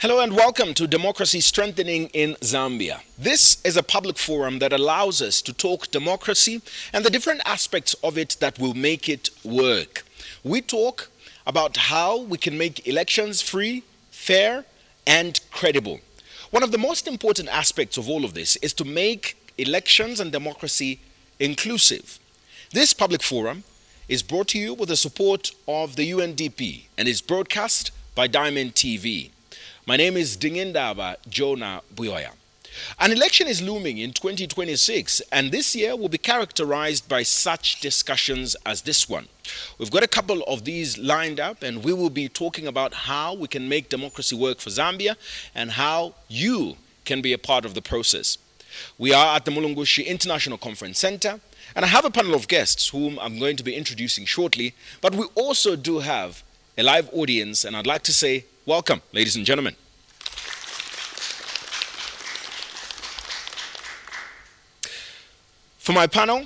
Hello and welcome to Democracy Strengthening in Zambia. This is a public forum that allows us to talk democracy and the different aspects of it that will make it work. We talk about how we can make elections free, fair, and credible. One of the most important aspects of all of this is to make elections and democracy inclusive. This public forum is brought to you with the support of the Undp and is broadcast by Diamond TV. My name is Dingindaba Jonah Buyoya. An election is looming in 2026, and this year will be characterized by such discussions as this one. We've got a couple of these lined up, and we will be talking about how we can make democracy work for Zambia and how you can be a part of the process. We are at the Mulungushi International Conference Center, and I have a panel of guests whom I'm going to be introducing shortly, but we also do have a live audience, and I'd like to say welcome, ladies and gentlemen. For my panel,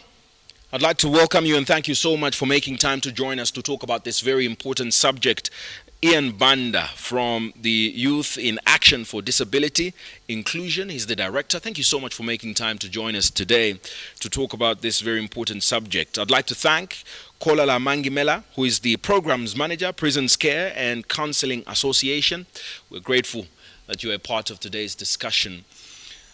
I'd like to welcome you and thank you so much for making time to join us to talk about this very important subject. Ian Banda from the Youth in Action for Disability Inclusion. He's the director. Thank you so much for making time to join us today to talk about this very important subject. I'd like to thank Kwalala Mangimela, who is the Programs Manager, Prisons Care and Counselling Association. We're grateful that you're a part of today's discussion.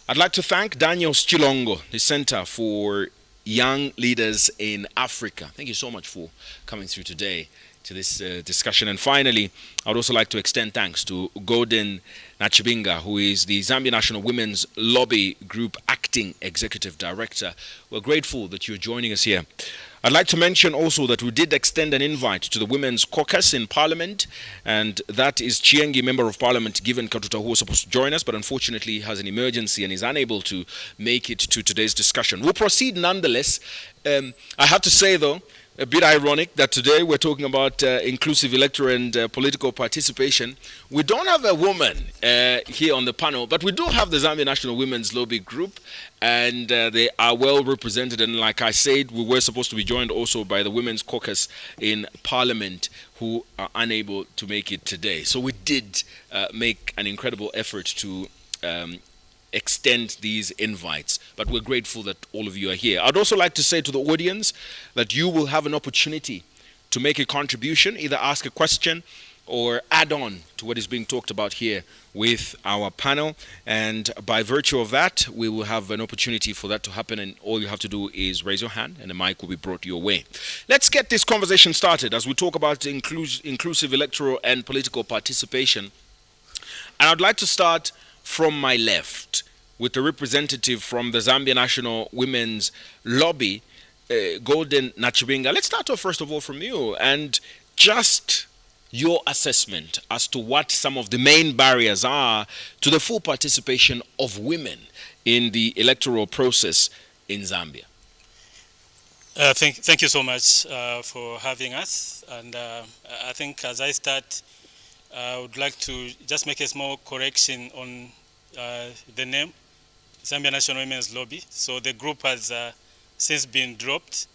I'd like to thank Daniel Sichilongo, the Center for Young Leaders in Africa. Thank you so much for coming through today to this discussion. And finally, I would also like to extend thanks to Nachibinga, who is the Zambia National Women's Lobby Group Acting Executive Director. We're grateful that you're joining us here. I'd like to mention also that we did extend an invite to the Women's Caucus in Parliament, and that is Chiengi, Member of Parliament, Given Katuta, who was supposed to join us, but unfortunately has an emergency and is unable to make it to today's discussion. We'll proceed nonetheless. I have to say, though, a bit ironic that today we're talking about inclusive electoral and political participation. We don't have a woman here on the panel, but we do have the Zambia National Women's Lobby Group, and they are well represented. And like I said, we were supposed to be joined also by the Women's Caucus in Parliament, who are unable to make it today. So we did make an incredible effort to extend these invites, but we're grateful that all of you are here. I'd also like to say to the audience that you will have an opportunity to make a contribution, either ask a question or add on to what is being talked about here with our panel, and by virtue of that we will have an opportunity for that to happen, and all you have to do is raise your hand and the mic will be brought your way. Let's get this conversation started as we talk about inclusive electoral and political participation. And I'd like to start from my left with the representative from the Zambia National Women's Lobby, Nachibinga. Let's start off first of all from you and just your assessment as to what some of the main barriers are to the full participation of women in the electoral process in Zambia. Thank you so much for having us. And I think as I start, I would like to just make a small correction on the name, Zambia National Women's Lobby. So the group has since been dropped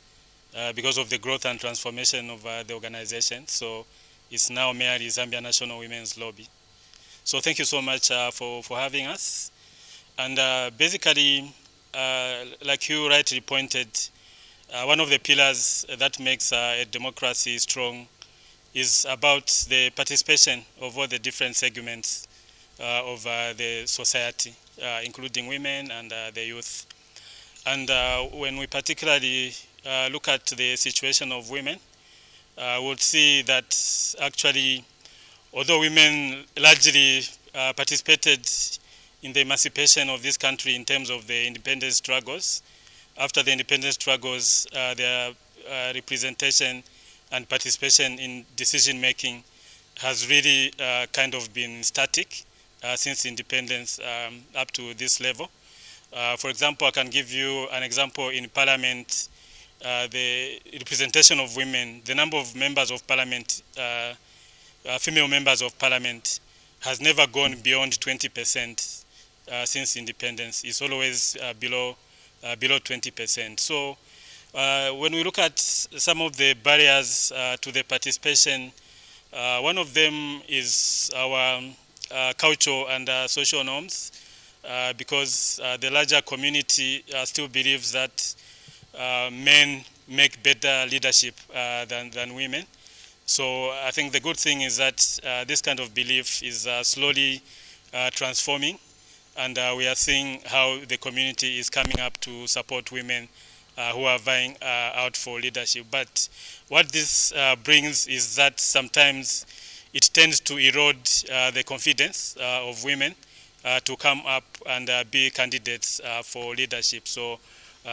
because of the growth and transformation of the organization. So it's now merely Zambia National Women's Lobby. So thank you so much for having us. And basically, like you rightly pointed, one of the pillars that makes a democracy strong is about the participation of all the different segments of the society, including women and the youth. And when we particularly look at the situation of women, we'll see that actually, although women largely participated in the emancipation of this country in terms of the independence struggles, after the independence struggles, their representation and participation in decision-making has really kind of been static since independence up to this level. For example, I can give you an example in Parliament. The representation of women, the number of members of Parliament, female members of Parliament, has never gone beyond 20% since independence. It's always below 20%. So when we look at some of the barriers to the participation, one of them is our cultural and social norms, because the larger community still believes that men make better leadership than women. So I think the good thing is that this kind of belief is slowly transforming, and we are seeing how the community is coming up to support women who are vying out for leadership. But what this brings is that sometimes it tends to erode the confidence of women to come up and be candidates for leadership. So,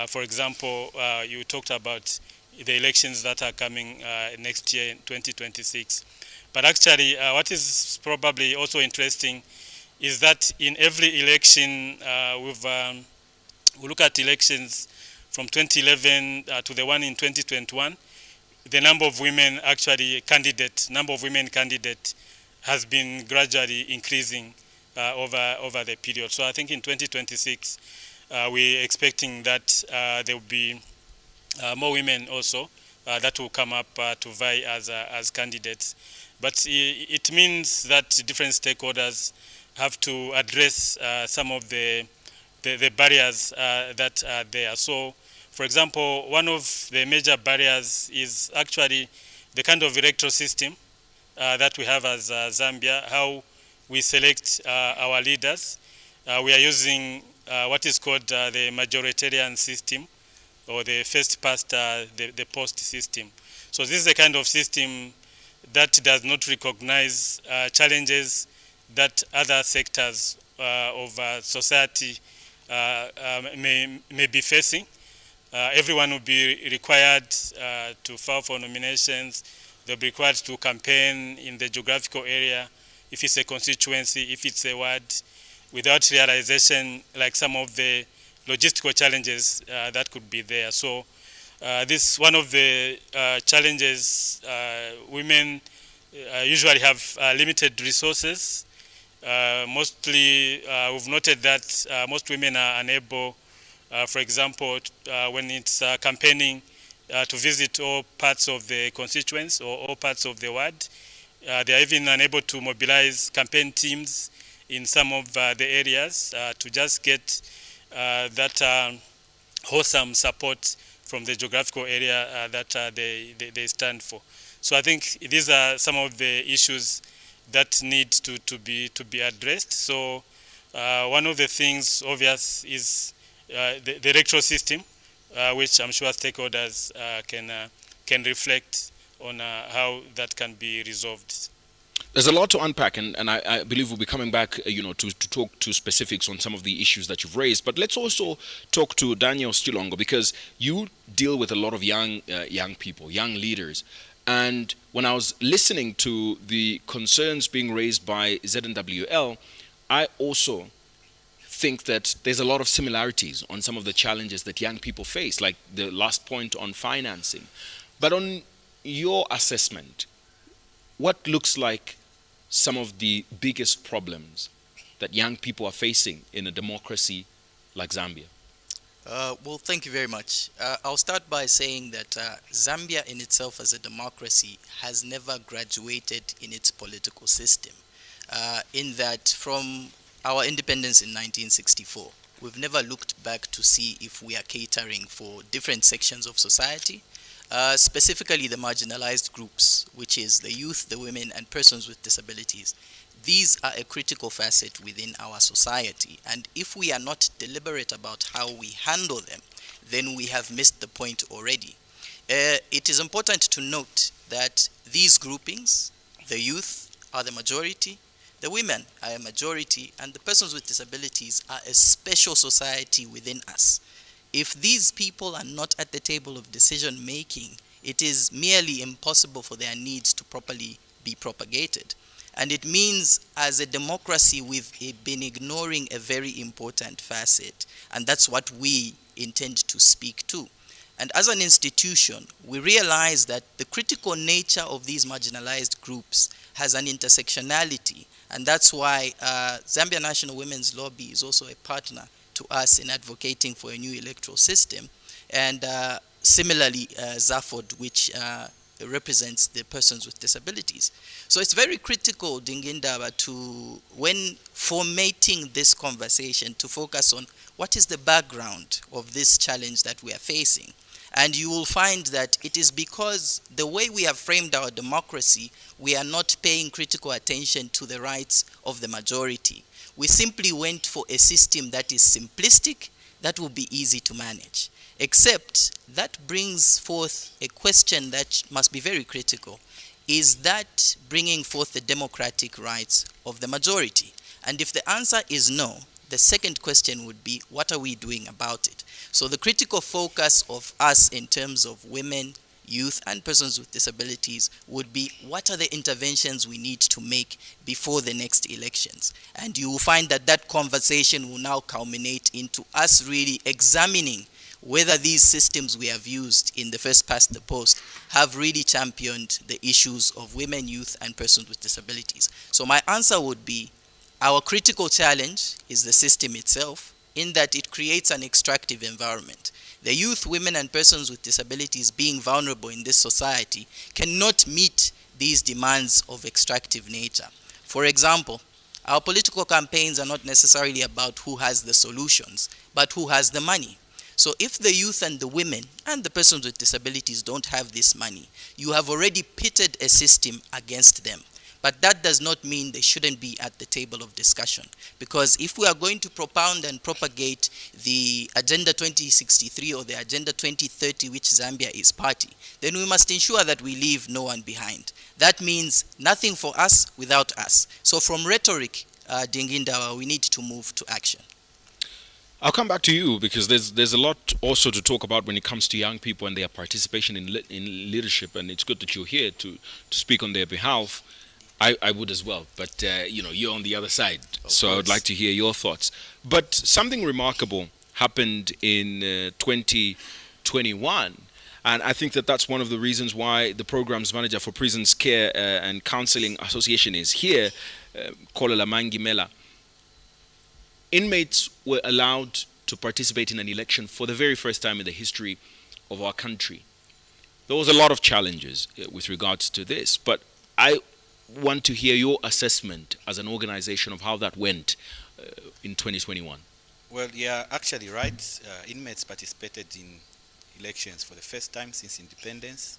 for example, you talked about the elections that are coming next year in 2026. But actually, what is probably also interesting is that in every election, we look at elections from 2011 to the one in 2021, the number of women candidate has been gradually increasing over the period. So I think in 2026, we're expecting that there will be more women also that will come up to vie as candidates. But it means that different stakeholders have to address some of the barriers that are there. So, for example, one of the major barriers is actually the kind of electoral system that we have as Zambia, how we select our leaders. We are using what is called the majoritarian system, or the first past the post system. So this is the kind of system that does not recognize challenges that other sectors of society may be facing. Everyone will be required to file for nominations. They'll be required to campaign in the geographical area, if it's a constituency, if it's a ward, without realization, like some of the logistical challenges that could be there. So this one of the challenges. Women usually have limited resources. Mostly, we've noted that most women are unable, for example, when it's campaigning, to visit all parts of the constituents or all parts of the ward. They are even unable to mobilize campaign teams in some of the areas to just get that wholesome support from the geographical area that they stand for. So I think these are some of the issues that need to be addressed. So one of the things obvious is the electoral system, which I'm sure stakeholders can reflect on how that can be resolved. There's a lot to unpack, and I believe we'll be coming back, to talk to specifics on some of the issues that you've raised. But let's also talk to Daniel Sichilongo, because you deal with a lot of young people, young leaders. And when I was listening to the concerns being raised by ZNWL, I also think that there's a lot of similarities on some of the challenges that young people face, like the last point on financing. But on your assessment, what looks like some of the biggest problems that young people are facing in a democracy like Zambia? Well, thank you very much. I'll start by saying that Zambia in itself as a democracy has never graduated in its political system. In that from our independence in 1964, we've never looked back to see if we are catering for different sections of society, specifically the marginalized groups, which is the youth, the women, and persons with disabilities. These are a critical facet within our society, and if we are not deliberate about how we handle them, then we have missed the point already. It is important to note that these groupings, the youth are the majority, the women are a majority, and the persons with disabilities are a special society within us. If these people are not at the table of decision making, it is merely impossible for their needs to properly be propagated. And it means as a democracy, we've been ignoring a very important facet, and that's what we intend to speak to. And as an institution, we realize that the critical nature of these marginalized groups has an intersectionality, and that's why Zambia National Women's Lobby is also a partner to us in advocating for a new electoral system. And similarly, ZAFOD, which represents the persons with disabilities. So it's very critical, Dingindaba, to, when formatting this conversation, to focus on what is the background of this challenge that we are facing. And you will find that it is because the way we have framed our democracy, we are not paying critical attention to the rights of the majority. We simply went for a system that is simplistic, that will be easy to manage. Except that brings forth a question that must be very critical. Is that bringing forth the democratic rights of the majority? And if the answer is no, the second question would be, what are we doing about it? So the critical focus of us in terms of women, youth, and persons with disabilities would be, what are the interventions we need to make before the next elections? And you will find that that conversation will now culminate into us really examining whether these systems we have used in the first past the post have really championed the issues of women, youth, and persons with disabilities. So my answer would be, our critical challenge is the system itself, in that it creates an extractive environment. The youth, women, and persons with disabilities being vulnerable in this society cannot meet these demands of extractive nature. For example, our political campaigns are not necessarily about who has the solutions, but who has the money. So if the youth and the women and the persons with disabilities don't have this money, you have already pitted a system against them. But that does not mean they shouldn't be at the table of discussion. Because if we are going to propound and propagate the Agenda 2063 or the Agenda 2030, which Zambia is party, then we must ensure that we leave no one behind. That means nothing for us without us. So from rhetoric, Dingindawa, we need to move to action. I'll come back to you, because there's a lot also to talk about when it comes to young people and their participation in leadership, and it's good that you're here to speak on their behalf. I would as well, but you're on the other side, so I would like to hear your thoughts. But something remarkable happened in 2021, and I think that's one of the reasons why the programs manager for Prisons Care and Counselling Association is here, Kwalala Mangimela. Inmates were allowed to participate in an election for the very first time in the history of our country. There was a lot of challenges with regards to this, but I want to hear your assessment as an organization of how that went in 2021. Well, yeah, actually right. Inmates participated in elections for the first time since independence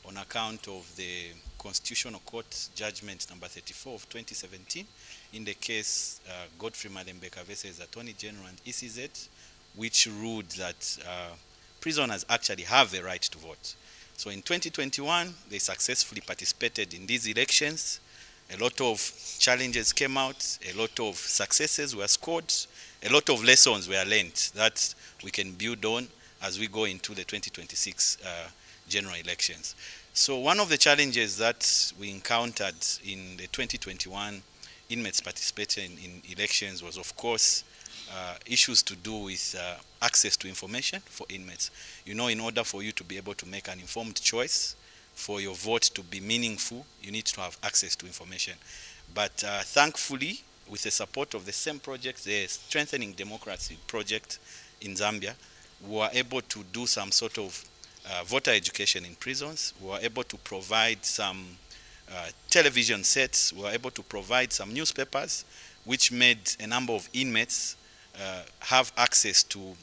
on account of the Constitutional Court Judgment number 34 of 2017 in the case Godfrey Malembeka versus Attorney General and ECZ, which ruled that prisoners actually have the right to vote. So in 2021, they successfully participated in these elections. A lot of challenges came out, a lot of successes were scored, a lot of lessons were learned that we can build on as we go into the 2026 general elections. So one of the challenges that we encountered in the 2021 inmates participating in elections was, of course, issues to do with access to information for inmates. You know, in order for you to be able to make an informed choice, for your vote to be meaningful, you need to have access to information. But thankfully, with the support of the same project, the Strengthening Democracy project in Zambia, we were able to do some sort of voter education in prisons. We were able to provide some television sets. We were able to provide some newspapers, which made a number of inmates have access to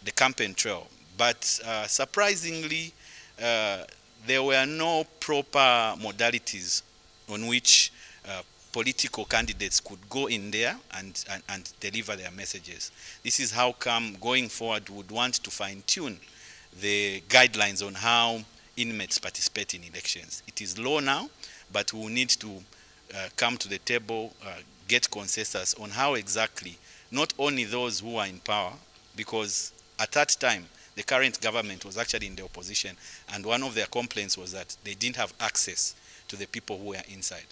the campaign trail. But surprisingly, there were no proper modalities on which political candidates could go in there and deliver their messages. This is how come going forward we would want to fine-tune the guidelines on how inmates participate in elections. It is law now, but we will need to come to the table, get consensus on how exactly, not only those who are in power, because at that time, the current government was actually in the opposition, and one of their complaints was that they didn't have access to the people who were inside.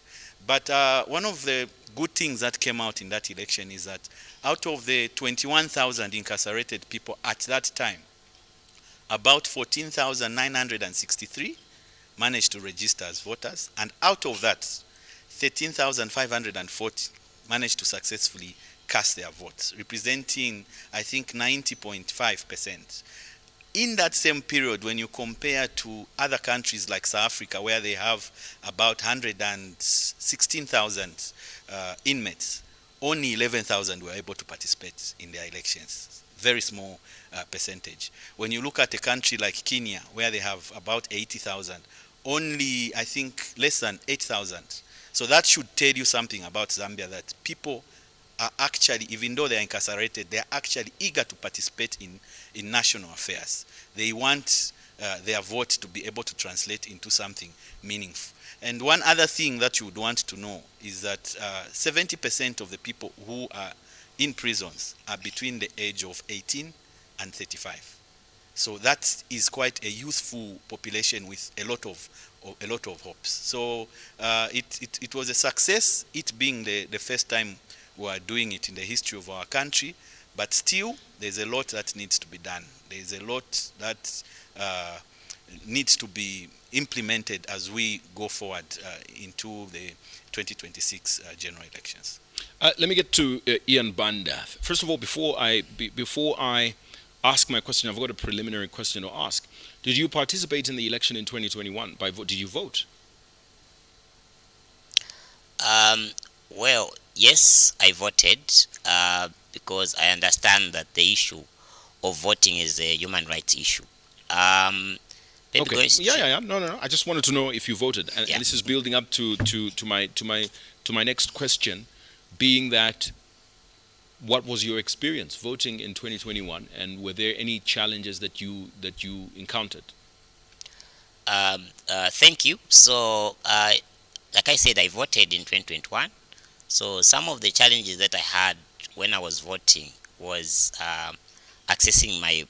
But one of the good things that came out in that election is that out of the 21,000 incarcerated people at that time, about 14,963 managed to register as voters, and out of that, 13,540 managed to successfully cast their votes, representing, I think, 90.5%. in that same period, when you compare to other countries like South Africa, where they have about 116,000 inmates, only 11,000 were able to participate in their elections. Very small percentage. When you look at a country like Kenya, where they have about 80,000, only, I think, less than 8,000. So that should tell you something about Zambia, that people are actually, even though they are incarcerated, they are actually eager to participate in national affairs. They want their vote to be able to translate into something meaningful. And one other thing that you would want to know is that 70% of the people who are in prisons are between the age of 18 and 35. So that is quite a youthful population with a lot of hopes. So it was a success, it being the first time we are doing it in the history of our country, but still there's a lot that needs to be done. There's a lot that needs to be implemented as we go forward into the 2026 general elections. Let me get to Ian Banda. First of all, before I ask my question, I've got a preliminary question to ask. Did you participate in the election in 2021? By vote, did you vote? Well, yes, I voted because I understand that the issue of voting is a human rights issue. Okay. Yeah. No. I just wanted to know if you voted, and this is building up to my next question, being that, what was your experience voting in 2021, and were there any challenges that you encountered? Thank you. So, like I said, I voted in 2021. So some of the challenges that I had when I was voting was accessing my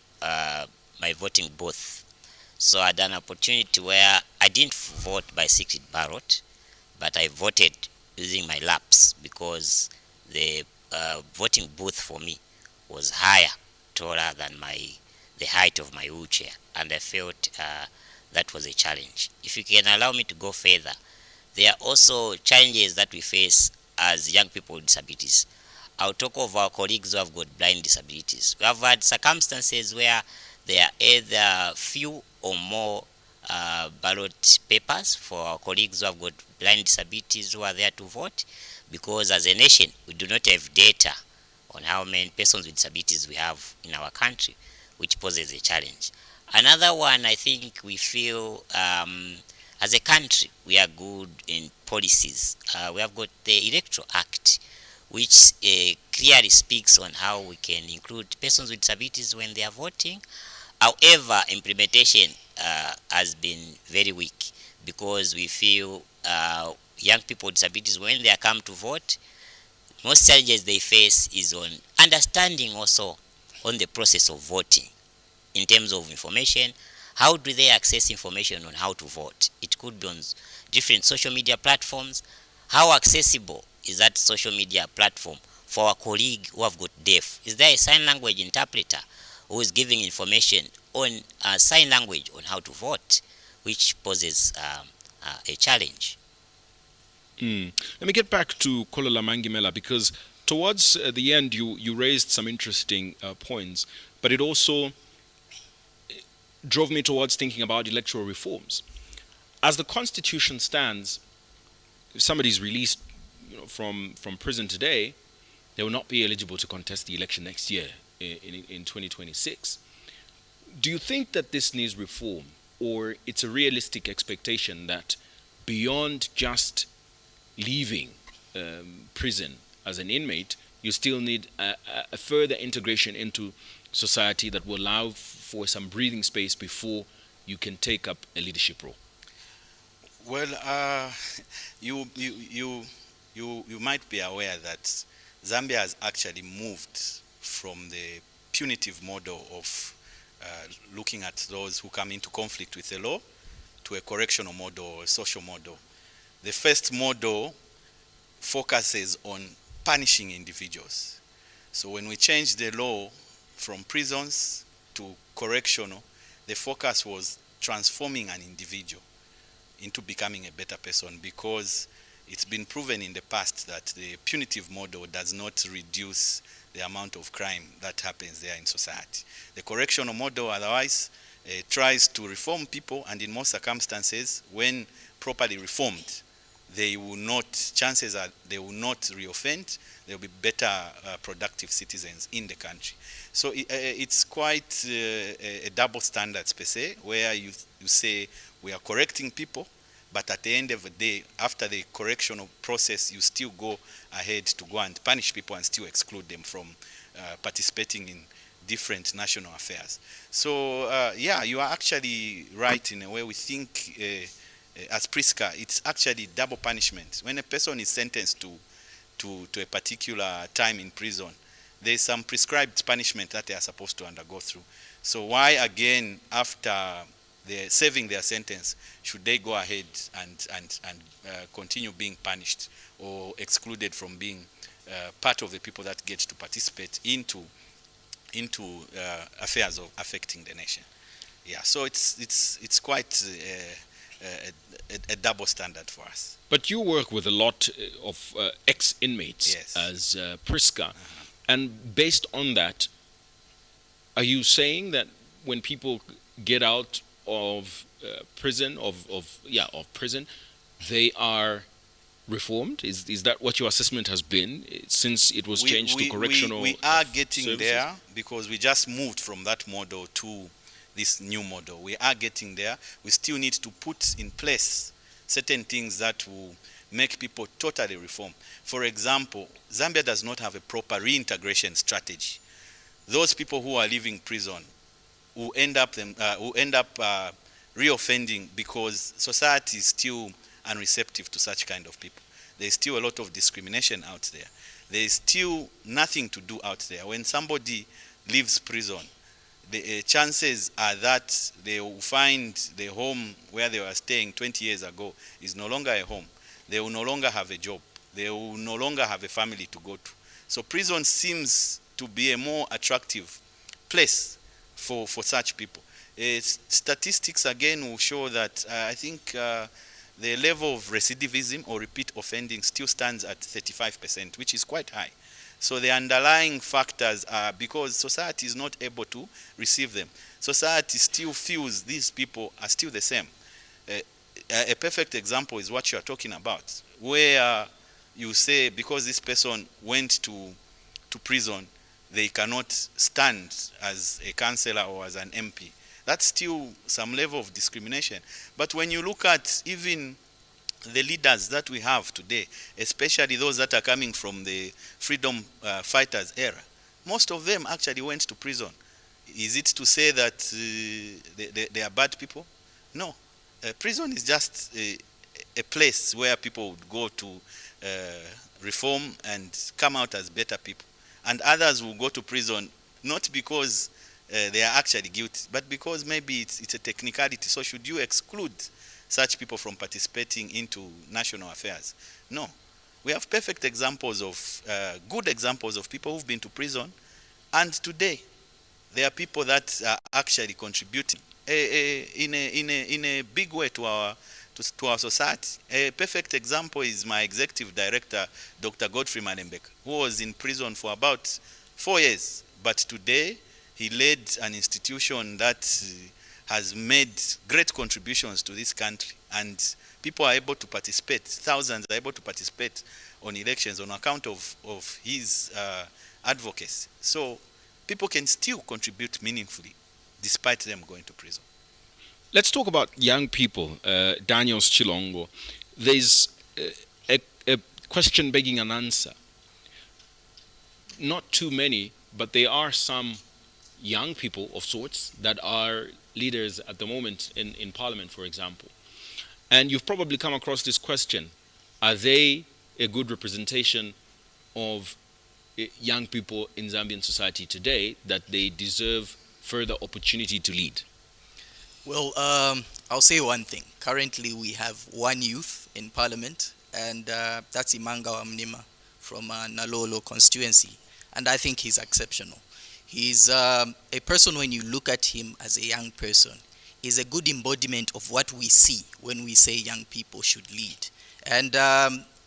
voting booth. So I had an opportunity where I didn't vote by secret ballot, but I voted using my laps, because the voting booth for me was higher, taller than the height of my wheelchair, and I felt that was a challenge. If you can allow me to go further, there are also challenges that we face as young people with disabilities. I'll talk of our colleagues who have got blind disabilities. We have had circumstances where there are either few or more ballot papers for our colleagues who have got blind disabilities who are there to vote, because as a nation we do not have data on how many persons with disabilities we have in our country, which poses a challenge. Another one, I think we feel as a country we are good in policies. We have got the Electoral Act, which clearly speaks on how we can include persons with disabilities when they are voting. However, implementation has been very weak, because we feel young people with disabilities, when they come to vote, most challenges they face is on understanding also on the process of voting in terms of information. How do they access information on how to vote? It could be on different social media platforms. How accessible is that social media platform for our colleague who have got deaf? Is there a sign language interpreter who is giving information on sign language on how to vote, which poses a challenge? Let me get back to Kwalala Mangimela, because towards the end you raised some interesting points, but it also drove me towards thinking about electoral reforms. As the Constitution stands, if somebody's released from prison today, they will not be eligible to contest the election next year in 2026. Do you think that this needs reform, or it's a realistic expectation that beyond just leaving prison as an inmate, you still need a further integration into society that will allow for some breathing space before you can take up a leadership role? Well, you might be aware that Zambia has actually moved from the punitive model of looking at those who come into conflict with the law to a correctional model or a social model. The first model focuses on punishing individuals. So when we changed the law from prisons to correctional, the focus was transforming an individual into becoming a better person, because it's been proven in the past that the punitive model does not reduce the amount of crime that happens there in society. The correctional model otherwise tries to reform people, and in most circumstances, when properly reformed, they will not, chances are they will not reoffend, they will be better productive citizens in the country. So it's quite a double standards per se, where you say we are correcting people, but at the end of the day, after the correctional process, you still go ahead to go and punish people and still exclude them from participating in different national affairs. So yeah, you are actually right in a way. We think as PRISCCA, it's actually double punishment. When a person is sentenced to a particular time in prison, there's some prescribed punishment that they are supposed to undergo through. So why again, after they're serving their sentence, should they go ahead and continue being punished or excluded from being part of the people that get to participate into affairs of affecting the nation? Yeah, so it's quite a double standard for us. But you work with a lot of ex-inmates Yes. as PRISCCA, and based on that, are you saying that when people get out of prison, of prison, they are reformed? Is that what your assessment has been since it was changed to correctional? We are getting services? there, because we just moved from that model to this new model. We are getting there. We still need to put in place certain things that will make people totally reform. For example, Zambia does not have a proper reintegration strategy. Those people who are leaving prison will end up reoffending because society is still unreceptive to such kind of people. There's still a lot of discrimination out there. There's still nothing to do out there. When somebody leaves prison, the chances are that they will find the home where they were staying 20 years ago is no longer a home. They will no longer have a job. They will no longer have a family to go to. So prison seems to be a more attractive place for such people. Statistics again will show that I think the level of recidivism or repeat offending still stands at 35%, which is quite high. So the underlying factors are because society is not able to receive them. Society still feels these people are still the same. A perfect example is what you are talking about, where you say because this person went to prison, they cannot stand as a councillor or as an MP. That's still some level of discrimination. But when you look at even the leaders that we have today, especially those that are coming from the freedom fighters era, most of them actually went to prison. Is it to say that they are bad people? No. Prison is just a place where people would go to reform and come out as better people. And others will go to prison not because they are actually guilty, but because maybe it's a technicality. So should you exclude such people from participating into national affairs? No. We have perfect examples of, good examples of people who've been to prison, and today there are people that are actually contributing in a big way to our society. A perfect example is my executive director, Dr. Godfrey Malembeka, who was in prison for about 4 years, but today he led an institution that has made great contributions to this country, and people are able to participate, thousands are able to participate on elections on account of his advocacy. So people can still contribute meaningfully despite them going to prison. Let's talk about young people, Daniel Sichilongo. There's a question begging an answer. Not too many, but there are some young people of sorts that are leaders at the moment in Parliament, for example. And you've probably come across this question: are they a good representation of young people in Zambian society today, that they deserve further opportunity to lead? Well, I'll say one thing. Currently, we have one youth in Parliament, and that's Imanga Mnima from Nalolo constituency, and I think he's exceptional. He's a person, when you look at him as a young person, is a good embodiment of what we see when we say young people should lead. And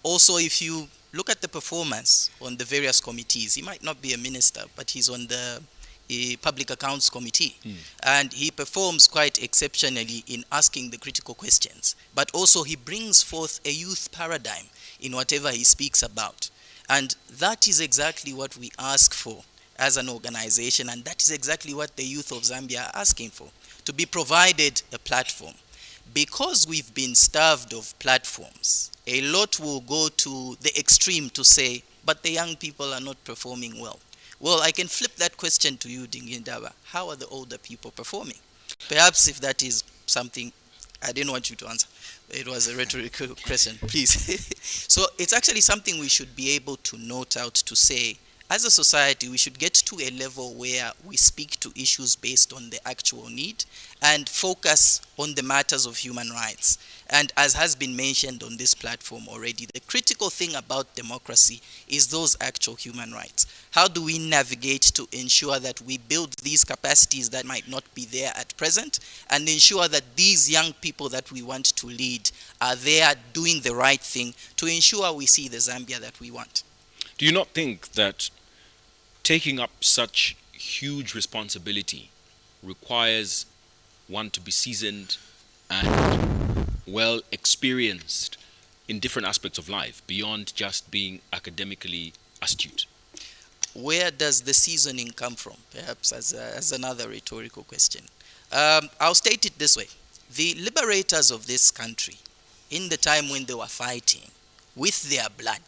also, if you look at the performance on the various committees. He might not be a minister, but he's on the Public Accounts Committee. And he performs quite exceptionally in asking the critical questions. But also he brings forth a youth paradigm in whatever he speaks about. And that is exactly what we ask for as an organization, and that is exactly what the youth of Zambia are asking for, to be provided a platform. Because we've been starved of platforms, a lot will go to the extreme to say, but the young people are not performing well. Well, I can flip that question to you, Dingindaba. How are the older people performing? Perhaps if that is something, I didn't want you to answer. It was a rhetorical question, please. So it's actually something we should be able to note out to say, as a society, we should get to a level where we speak to issues based on the actual need and focus on the matters of human rights. And as has been mentioned on this platform already, the critical thing about democracy is those actual human rights. How do we navigate to ensure that we build these capacities that might not be there at present, and ensure that these young people that we want to lead are there doing the right thing to ensure we see the Zambia that we want? Do you not think that taking up such huge responsibility requires one to be seasoned and well experienced in different aspects of life beyond just being academically astute? Where does the seasoning come from? Perhaps as another rhetorical question. I'll state it this way. The liberators of this country, in the time when they were fighting with their blood,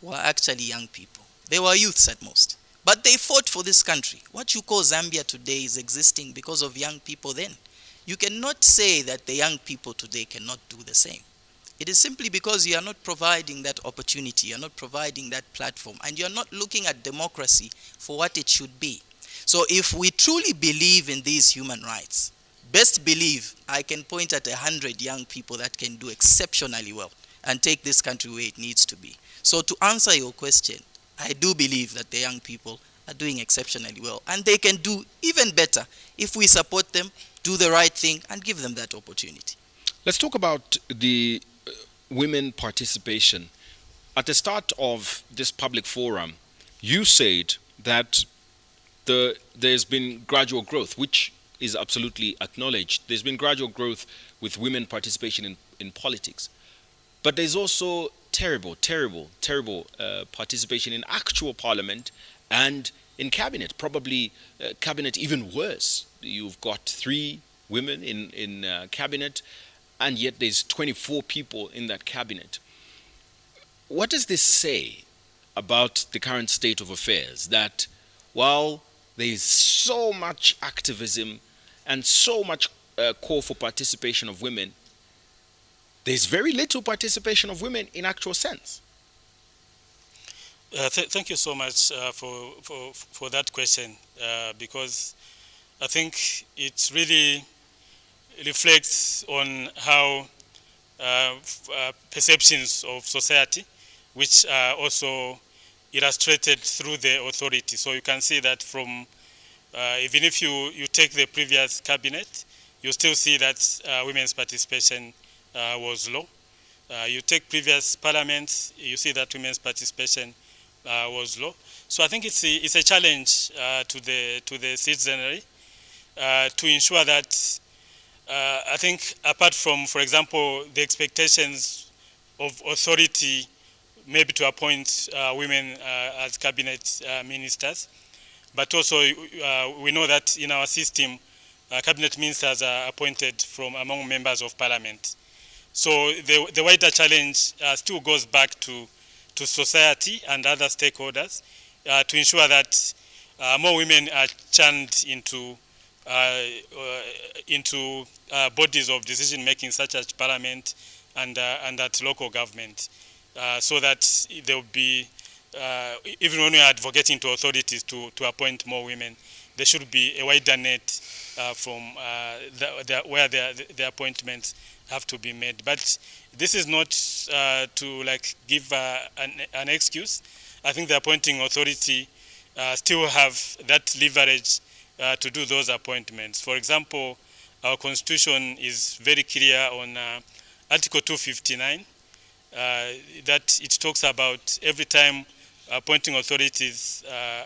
were actually young people. They were youths at most. But they fought for this country. What you call Zambia today is existing because of young people then. You cannot say that the young people today cannot do the same. It is simply because you are not providing that opportunity, you are not providing that platform, and you are not looking at democracy for what it should be. So if we truly believe in these human rights, best believe I can point at 100 young people that can do exceptionally well and take this country where it needs to be. So to answer your question, I do believe that the young people are doing exceptionally well, and they can do even better if we support them, do the right thing, and give them that opportunity. Let's talk about the women participation. At the start of this public forum, you said that there's been gradual growth, which is absolutely acknowledged. There's been gradual growth with women participation in politics. But there's also terrible participation in actual parliament and in cabinet, probably cabinet even worse. You've got 3 women in cabinet, and yet there's 24 people in that cabinet. What does this say about the current state of affairs, that while there is so much activism and so much call for participation of women, there's very little participation of women in actual sense? Thank you so much for that question, because I think it really reflects on how perceptions of society, which are also illustrated through the authority. So you can see that from, even if you take the previous cabinet, you still see that women's participation was low. You take previous parliaments, you see that women's participation was low. So I think it's a challenge to the citizenry to ensure that I think apart from, for example, the expectations of authority maybe to appoint women as cabinet ministers, but also we know that in our system, cabinet ministers are appointed from among members of parliament. So the wider challenge still goes back to society and other stakeholders to ensure that more women are churned into bodies of decision making, such as parliament and at local government, so that there will be, even when we are advocating to authorities to appoint more women, there should be a wider net from where the appointments have to be made. But this is not to like give an excuse. I think the appointing authority still have that leverage to do those appointments. For example, our constitution is very clear on Article 259 that it talks about every time appointing authorities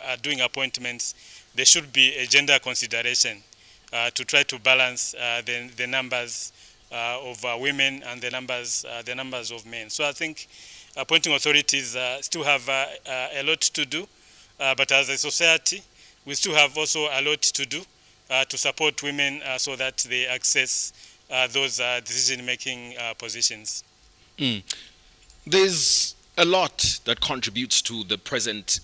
are doing appointments, there should be a gender consideration to try to balance the numbers of women and the numbers of men. So I think appointing authorities still have a lot to do, but as a society, we still have also a lot to do to support women so that they access those decision-making positions. There's a lot that contributes to the present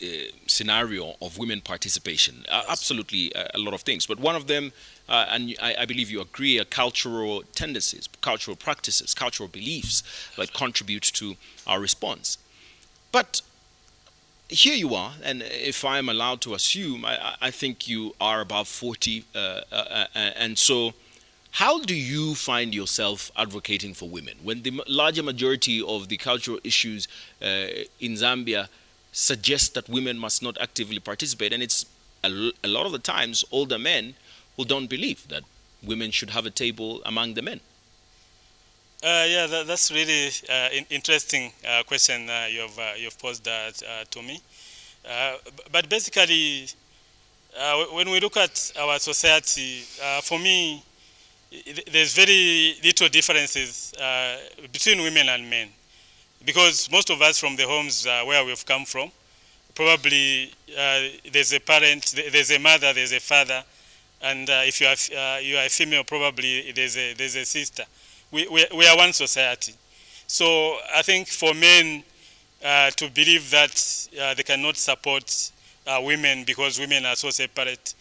scenario of women participation. Absolutely a lot of things. But one of them, and I believe you agree, are cultural tendencies, cultural practices, cultural beliefs that contribute to our response. But here you are, and if I'm allowed to assume, I think you are above 40, and so how do you find yourself advocating for women when the larger majority of the cultural issues in Zambia suggest that women must not actively participate? And it's a lot of the times older men who don't believe that women should have a table among the men. Yeah, that's really interesting question you've posed to me. But basically, when we look at our society, for me, there's very little differences between women and men, because most of us from the homes where we've come from, probably there's a parent, there's a mother, there's a father, and if you are a female, probably there's a sister. We are one society. So I think for men to believe that they cannot support women because women are so separate,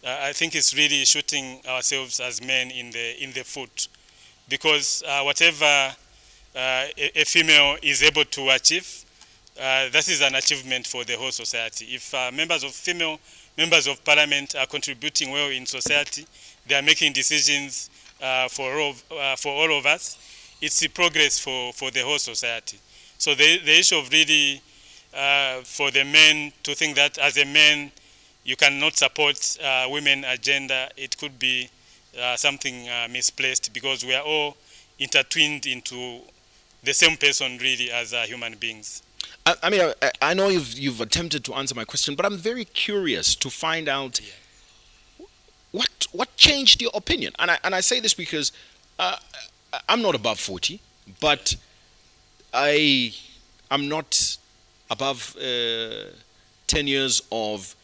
I think it's really shooting ourselves as men in the foot, because whatever a female is able to achieve, that is an achievement for the whole society. If female members of parliament are contributing well in society, they are making decisions for all of us, it's a progress for the whole society. So the issue of really for the men to think that as a man you cannot support women agenda, it could be something misplaced, because we are all intertwined into the same person really as human beings. I mean, I know you've attempted to answer my question, but I'm very curious to find out what changed your opinion. And I say this because I'm not above 40, but I am not above 10 years of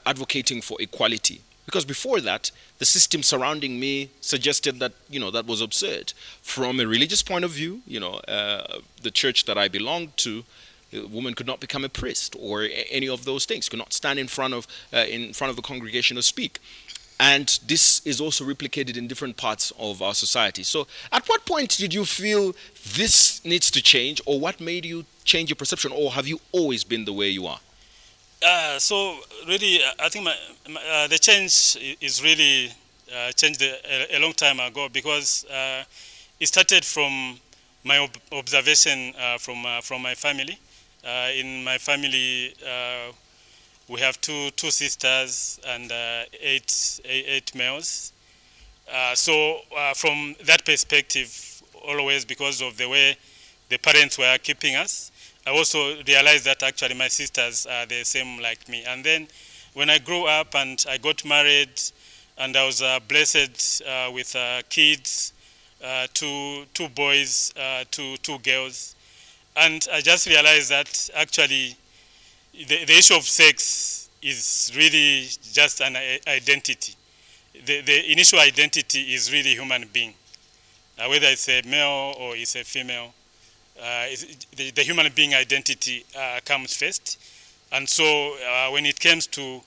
advocating for equality. Because before that, the system surrounding me suggested that, that was absurd. From a religious point of view, the church that I belonged to, a woman could not become a priest or any of those things, could not stand in front of the congregation or speak. And this is also replicated in different parts of our society. So at what point did you feel this needs to change, or what made you change your perception, or have you always been the way you are? So really, I think the change is really changed a long time ago, because it started from my observation from my family. In my family, we have two sisters and eight males. So from that perspective, always because of the way the parents were keeping us, I also realized that actually my sisters are the same like me. And then when I grew up and I got married, and I was blessed with kids, two boys, two girls, and I just realized that actually the issue of sex is really just an identity. The initial identity is really human being, whether it's a male or it's a female. The human being identity comes first, and so when it comes to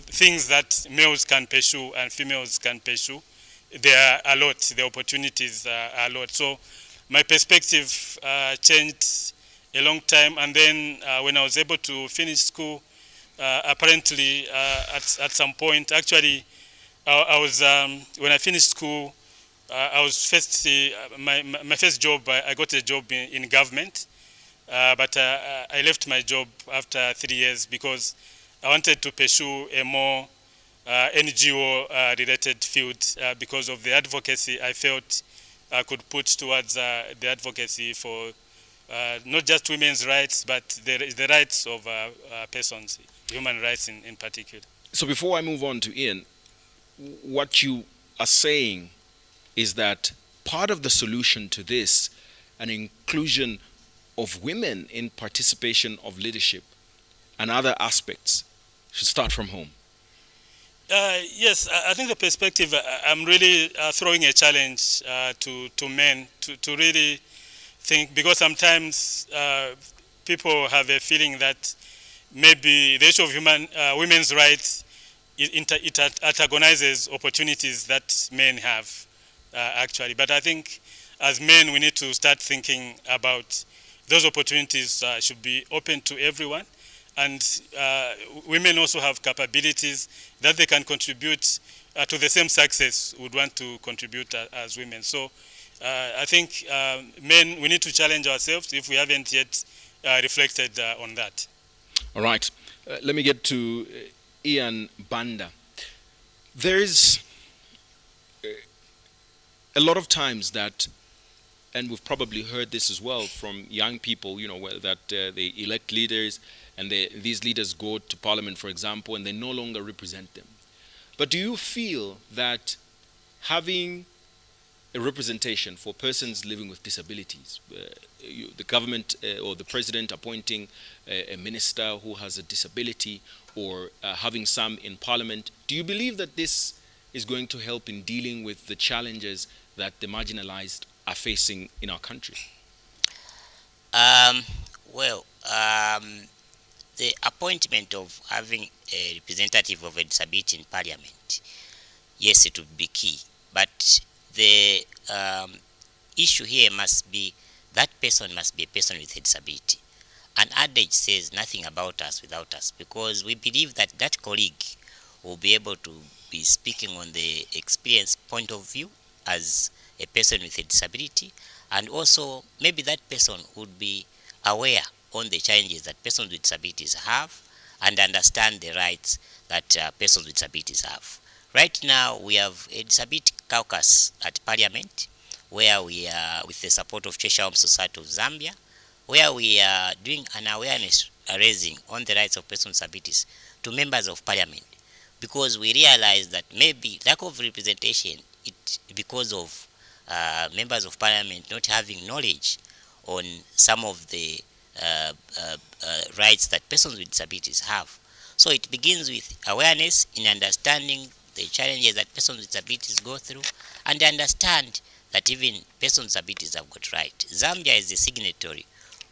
things that males can pursue and females can pursue, there are a lot. The opportunities are a lot. So my perspective changed a long time, and then when I was able to finish school, apparently at some point, actually, I was when I finished school. I was first my first job. I got a job in government, but I left my job after 3 years because I wanted to pursue a more NGO related field because of the advocacy I felt could put towards the advocacy for not just women's rights, but the rights of persons, human rights in particular. So before I move on to Ian, what you are saying is that part of the solution to this, an inclusion of women in participation of leadership and other aspects, should start from home. Yes, I think the perspective, I'm really throwing a challenge to men to really think, because sometimes people have a feeling that maybe the issue of women's rights, it antagonizes opportunities that men have, actually. But I think as men, we need to start thinking about those opportunities should be open to everyone. And women also have capabilities that they can contribute to the same success would want to contribute as women. So I think men, we need to challenge ourselves if we haven't yet reflected on that. All right. Let me get to Ian Banda. There's a lot of times that, and we've probably heard this as well from young people, that they elect leaders and these leaders go to parliament, for example, and they no longer represent them. But do you feel that having a representation for persons living with disabilities, the government or the president appointing a minister who has a disability, or having some in parliament, do you believe that this is going to help in dealing with the challenges that the marginalized are facing in our country? The appointment of having a representative of a disability in parliament, yes, it would be key. But the issue here must be that person must be a person with a disability. An adage says nothing about us without us, because we believe that that colleague will be able to be speaking on the experience point of view as a person with a disability, and also maybe that person would be aware on the challenges that persons with disabilities have and understand the rights that persons with disabilities have. Right now, we have a disability caucus at Parliament, where we are, with the support of Chairperson Society of Zambia, where we are doing an awareness raising on the rights of persons with disabilities to members of Parliament, because we realize that maybe lack of representation, because of members of Parliament not having knowledge on some of the rights that persons with disabilities have. So it begins with awareness in understanding the challenges that persons with disabilities go through, and understand that even persons with disabilities have got rights. Zambia is the signatory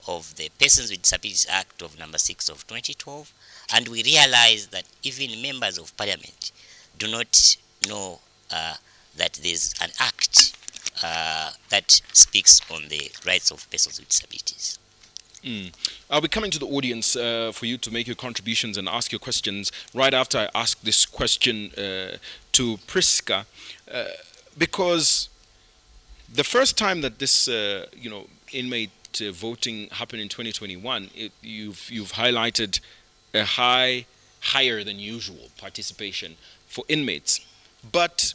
of the Persons with Disabilities Act of number 6 of 2012, and we realize that even members of Parliament do not know that there's an act that speaks on the rights of persons with disabilities. I'll be coming to the audience for you to make your contributions and ask your questions right after I ask this question to PRISCCA, because the first time that this inmate voting happened in 2021, you've highlighted a higher than usual participation for inmates. But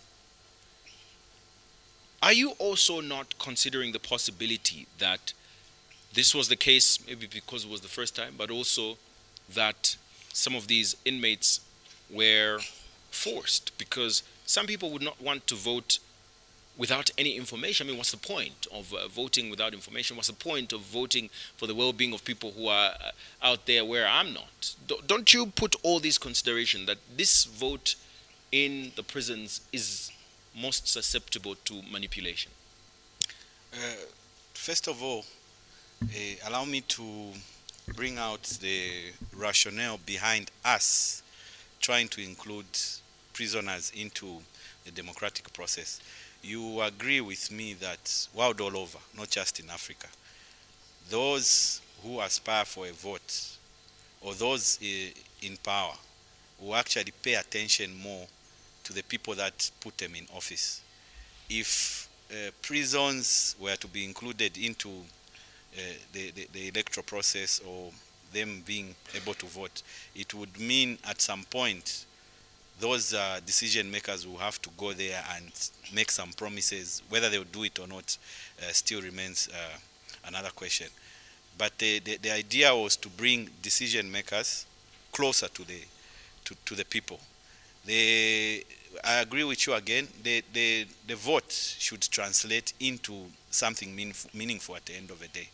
are you also not considering the possibility that this was the case, maybe because it was the first time, but also that some of these inmates were forced? Because some people would not want to vote without any information. I mean, what's the point of voting without information? What's the point of voting for the well-being of people who are out there where I'm not? Don't you put all these consideration that this vote in the prisons is most susceptible to manipulation? First of all, allow me to bring out the rationale behind us trying to include prisoners into the democratic process. You agree with me that world all over, not just in Africa, those who aspire for a vote, or those in power, will actually pay attention more to the people that put them in office. If prisons were to be included into the electoral process, or them being able to vote, it would mean at some point those decision makers will have to go there and make some promises. Whether they will do it or not still remains another question. But the idea was to bring decision makers closer to the people. I agree with you again. The vote should translate into something meaningful at the end of the day.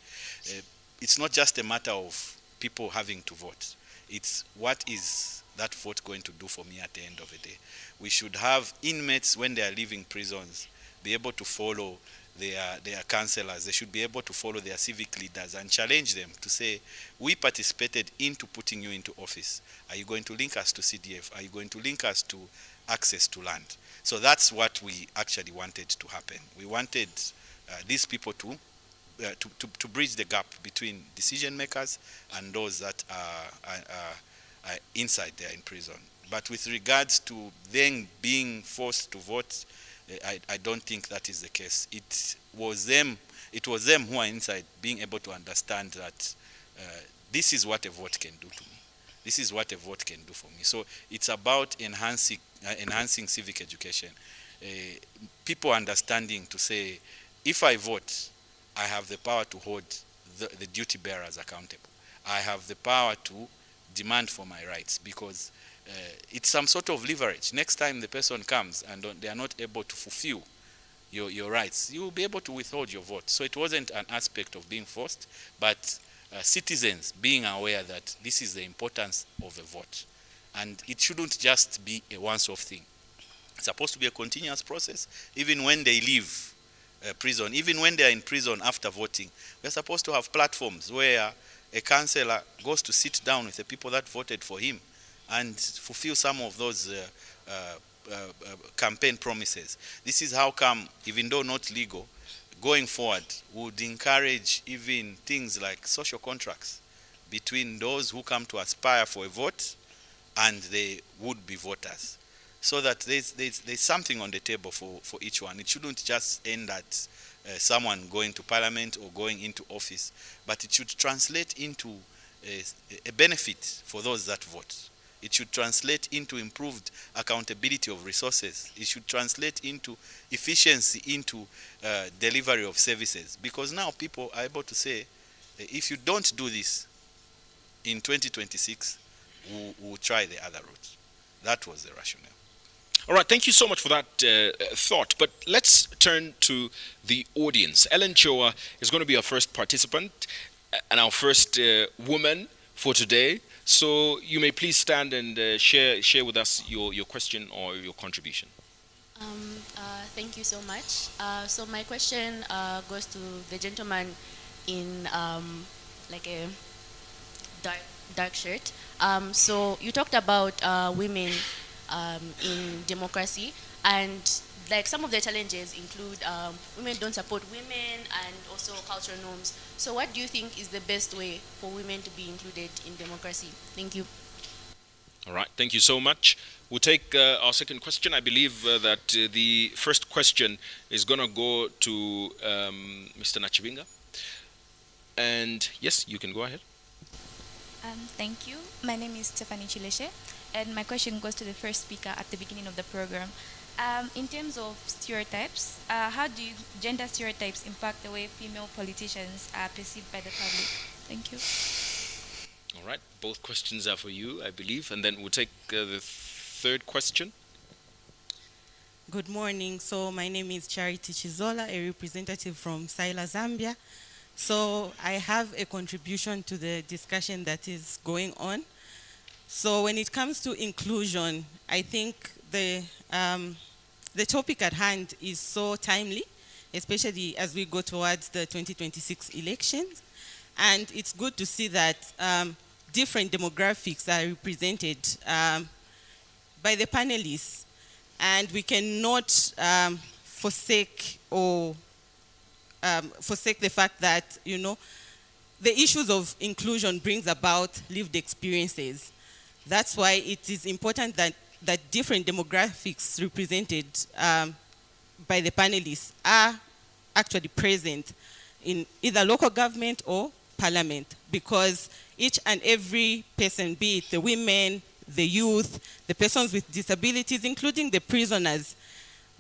It's not just a matter of people having to vote. It's what is that vote going to do for me at the end of the day. We should have inmates, when they are leaving prisons, be able to follow their counselors. They should be able to follow their civic leaders and challenge them to say, we participated into putting you into office. Are you going to link us to CDF? Are you going to link us to access to land? So that's what we actually wanted to happen. We wanted these people to bridge the gap between decision makers and those that are inside there in prison. But with regards to them being forced to vote, I don't think that is the case. It was them who are inside being able to understand that this is what a vote can do to me. This is what a vote can do for me. So it's about enhancing civic education. People understanding to say, if I vote, I have the power to hold the duty bearers accountable. I have the power to demand for my rights, because it's some sort of leverage. Next time the person comes and they are not able to fulfill your rights, you will be able to withhold your vote. So it wasn't an aspect of being forced, but citizens being aware that this is the importance of a vote. And it shouldn't just be a once-off thing. It's supposed to be a continuous process. Even when they leave prison, even when they are in prison after voting, we're supposed to have platforms where a councillor goes to sit down with the people that voted for him and fulfill some of those campaign promises. This is how come, even though not legal, going forward would encourage even things like social contracts between those who come to aspire for a vote and the would-be voters, so that there's something on the table for each one. It shouldn't just end at someone going to parliament or going into office, but it should translate into a benefit for those that vote. It should translate into improved accountability of resources. It should translate into efficiency, into delivery of services. Because now people are able to say, if you don't do this, in 2026, we'll try the other route. That was the rationale. All right, thank you so much for that thought. But let's turn to the audience. Ellen Choa is going to be our first participant and our first woman for today. So you may please stand and share with us your question or your contribution. Thank you so much. So my question goes to the gentleman in like a dark shirt. So you talked about women in democracy, and like some of the challenges include women don't support women and also cultural norms. So what do you think is the best way for women to be included in democracy? Thank you. All right, thank you so much. We'll take our second question. I believe that the first question is going to go to Mr. Nachibinga. And yes, you can go ahead. Thank you. My name is Stephanie Chileshe, and my question goes to the first speaker at the beginning of the program. In terms of stereotypes, how do gender stereotypes impact the way female politicians are perceived by the public? Thank you. All right, both questions are for you, I believe, and then we'll take the third question. Good morning. So my name is Charity Chizola, a representative from CYLA, Zambia. So I have a contribution to the discussion that is going on. So when it comes to inclusion, I think the topic at hand is so timely, especially as we go towards the 2026 elections. And it's good to see that different demographics are represented by the panelists. And we cannot forsake the fact that, you know, the issues of inclusion brings about lived experiences. That's why it is important that different demographics represented by the panelists are actually present in either local government or parliament, because each and every person, be it the women, the youth, the persons with disabilities, including the prisoners,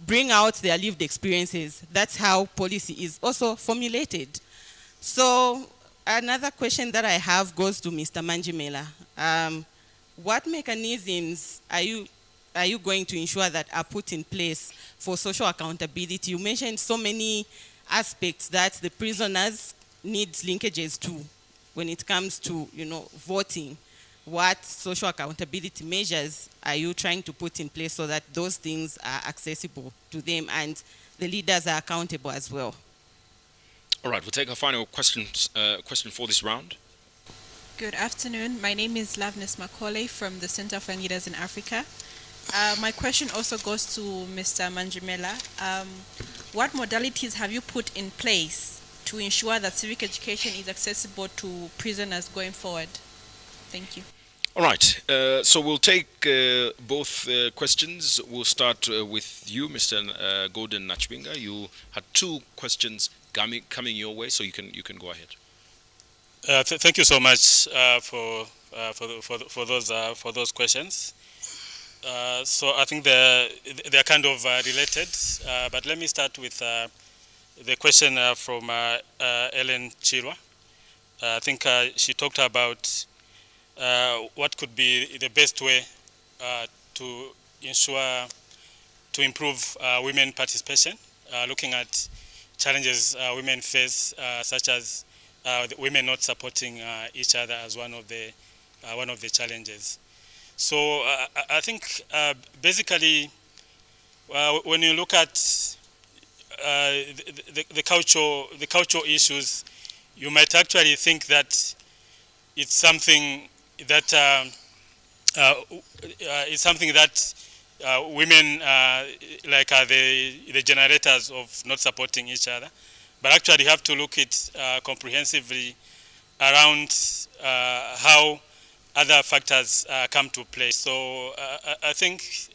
bring out their lived experiences. That's how policy is also formulated. So another question that I have goes to Mr. Mangimela. What mechanisms are you going to ensure that are put in place for social accountability? You mentioned so many aspects that the prisoners need linkages to when it comes to, voting. What social accountability measures are you trying to put in place so that those things are accessible to them and the leaders are accountable as well? All right, we'll take a final question for this round. Good afternoon. My name is Loveness Macaulay from the Center for Leaders in Africa. My question also goes to Mr. Mangimela. What modalities have you put in place to ensure that civic education is accessible to prisoners going forward? Thank you. All right, so we'll take both questions. We'll start with you, Mr. Gordon Nachibinga. You had two questions coming your way, so you can go ahead. Thank you so much for those questions. So I think they're kind of related, but let me start with the question from Ellen Chirwa. I think she talked about what could be the best way to improve women participation, looking at challenges women face, such as women not supporting each other as one of the challenges. So I think basically when you look at the cultural issues, you might actually think that it's something that women like are the generators of not supporting each other, but actually have to look at comprehensively around how other factors come to play. So I think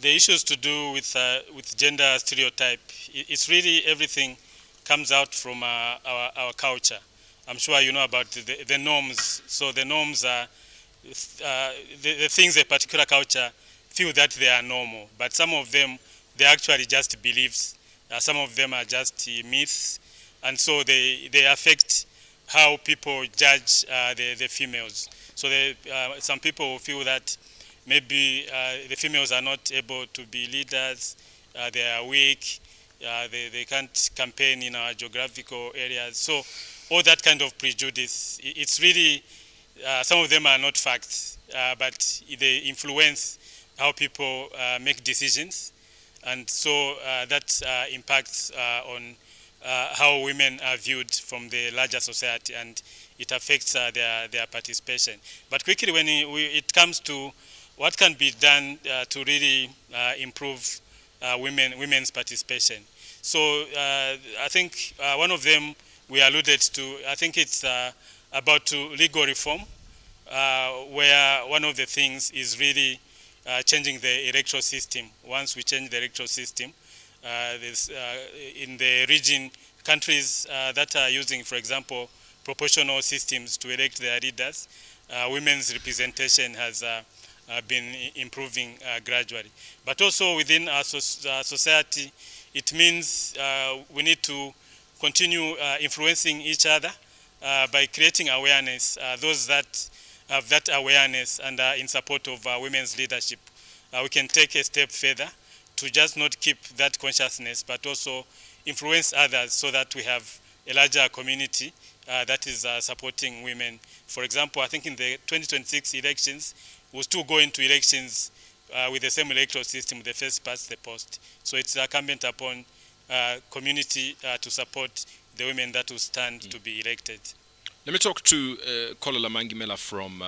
the issues to do with gender stereotype, it's really everything comes out from our culture. I'm sure you know about the norms. So the norms are the things a particular culture feel that they are normal, but some of them, they're actually just beliefs. Some of them are just myths, and so they affect how people judge the females. So some people feel that maybe the females are not able to be leaders, they are weak, they can't campaign in our geographical areas. So all that kind of prejudice, it's really, some of them are not facts, but they influence how people make decisions. And so that impacts on how women are viewed from the larger society, and it affects their participation. But quickly, when it comes to what can be done to really improve women's participation. So I think one of them we alluded to, I think it's about legal reform, where one of the things is really changing the electoral system. Once we change the electoral system, in the region, countries that are using, for example, proportional systems to elect their leaders, women's representation has been improving gradually. But also within our society, it means we need to continue influencing each other by creating awareness. Those that have that awareness and are in support of women's leadership, we can take a step further to just not keep that consciousness, but also influence others so that we have a larger community that is supporting women. For example, I think in the 2026 elections, we'll still go into elections with the same electoral system, the first past the post. So it's incumbent upon community to support the women that will stand to be elected. Let me talk to Kwalala Mangimela from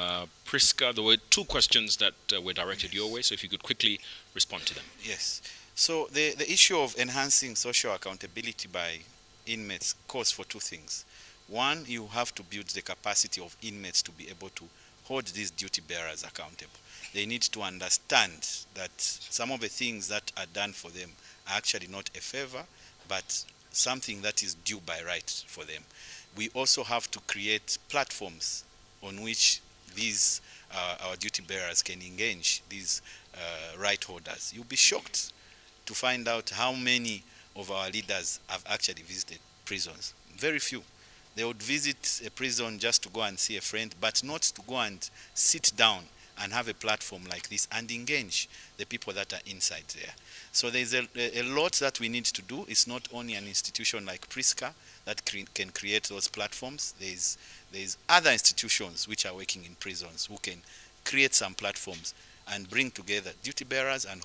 PRISCCA. There were two questions that were directed your way, so if you could quickly respond to them. Yes. So the issue of enhancing social accountability by inmates calls for two things. One, you have to build the capacity of inmates to be able to hold these duty bearers accountable. They need to understand that some of the things that are done for them are actually not a favor, but something that is due by right for them. We also have to create platforms on which these our duty bearers can engage these right holders. You'll be shocked to find out how many of our leaders have actually visited prisons. Very few. They would visit a prison just to go and see a friend, but not to go and sit down and have a platform like this and engage the people that are inside there. So there's a lot that we need to do. It's not only an institution like PRISCCA that can create those platforms. There's other institutions which are working in prisons who can create some platforms and bring together duty bearers and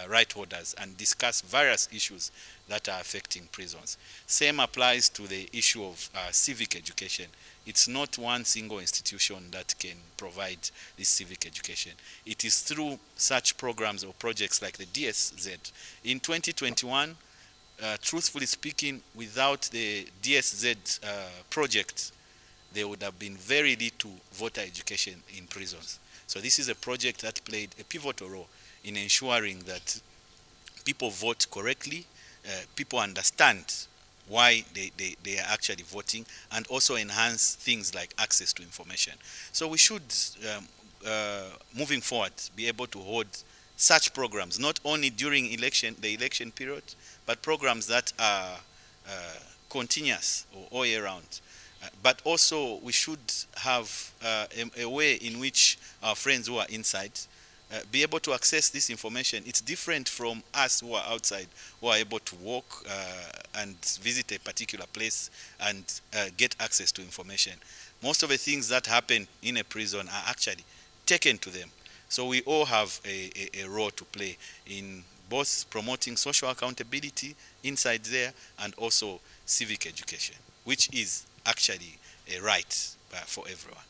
right holders and discuss various issues that are affecting prisons. Same applies to the issue of civic education. It's not one single institution that can provide this civic education. It is through such programs or projects like the DSZ. In 2021, truthfully speaking, without the DSZ project, there would have been very little voter education in prisons. So this is a project that played a pivotal role in ensuring that people vote correctly, people understand why they are actually voting, and also enhance things like access to information. So we should, moving forward, be able to hold such programs, not only during the election period, but programs that are continuous or all year round. But also we should have a way in which our friends who are inside be able to access this information. It's different from us who are outside, who are able to walk and visit a particular place and get access to information. Most of the things that happen in a prison are actually taken to them. So we all have a role to play in both promoting social accountability inside there and also civic education, which is actually a right for everyone.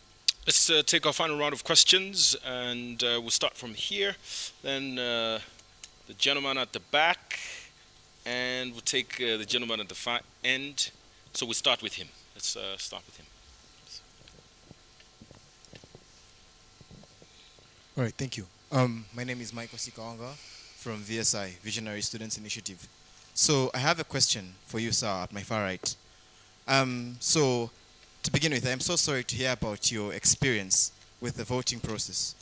Let's take our final round of questions, and we'll start from here. Then the gentleman at the back, and we'll take the gentleman at the far end. So we'll start with him. Let's start with him. All right, thank you. My name is Michael Sikawanga from VSI, Visionary Students Initiative. So I have a question for you, sir, at my far right. So to begin with, I'm so sorry to hear about your experience with the voting process.